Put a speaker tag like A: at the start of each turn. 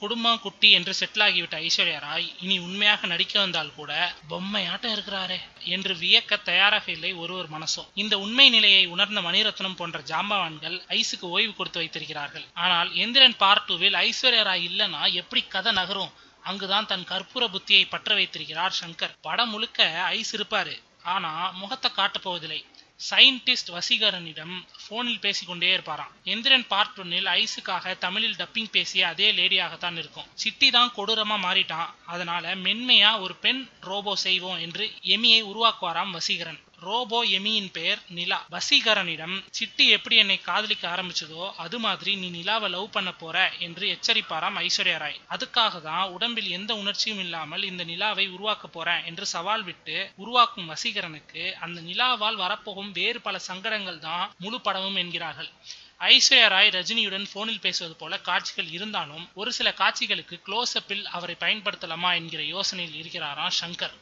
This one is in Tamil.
A: குடும்பம் குட்டி என்று செட்டில் ஆகிவிட்ட ஐஸ்வர்யா ராய் இனி உண்மையாக நடிக்க வந்தால் கூட பொம்மையாட்டம் இருக்கிறாரே என்று வியக்க தயாராக இல்லை ஒரு மனசும். இந்த உண்மை நிலையை உணர்ந்த மணிரத்னம் போன்ற ஜாம்பவான்கள் ஐஸுக்கு ஓய்வு கொடுத்து வைத்திருக்கிறார்கள். ஆனால் எந்திரன் பார்ட் 2வில் ஐஸ்வர்யா ராய் இல்லைன்னா எப்படி கதை நகரும்? அங்குதான் தன் கற்பூர புத்தியை பற்ற வைத்திருக்கிறார் சங்கர். படம் முழுக்க ஐஸ் இருப்பாரு, ஆனா முகத்தை காட்டப் போவதில்லை. சயின்டிஸ்ட் வசீகரனிடம் போனில் பேசிக்கொண்டே இருப்பாராம். எந்திரன் பார்ட் 1ல் ஐஸுக்காக தமிழில் டப்பிங் பேசிய அதே லேடியாகத்தான் இருக்கும். சிட்டி தான் கொடூரமா மாறிட்டான், அதனால மென்மையா ஒரு பெண் ரோபோ செய்வோம் என்று எமியை உருவாக்குவாராம் வசீகரன். ரோபோ எமியின் பெயர் நிலா. வசீகரனிடம் சிட்டி எப்படி என்னை காதலிக்க ஆரம்பிச்சதோ அது மாதிரி நீ நிலாவை லவ் பண்ண போற என்று எச்சரிப்பாராம் ஐஸ்வர்யா ராய். அதுக்காக தான் உடம்பில் எந்த உணர்ச்சியும் இல்லாமல் இந்த நிலாவை உருவாக்க போறேன் என்று சவால் விட்டு உருவாக்கும் வசீகரனுக்கு அந்த நிலாவால் வரப்போகும் வேறு பல சங்கடங்கள் தான் முழு படமும் என்கிறார்கள். ஐஸ்வர்யா ராய் ரஜினியுடன் போனில் பேசுவது போல காட்சிகள் இருந்தாலும் ஒரு சில காட்சிகளுக்கு க்ளோஸ் அப்பில் அவரை பயன்படுத்தலாமா என்கிற யோசனையில் இருக்கிறாராம் சங்கர்.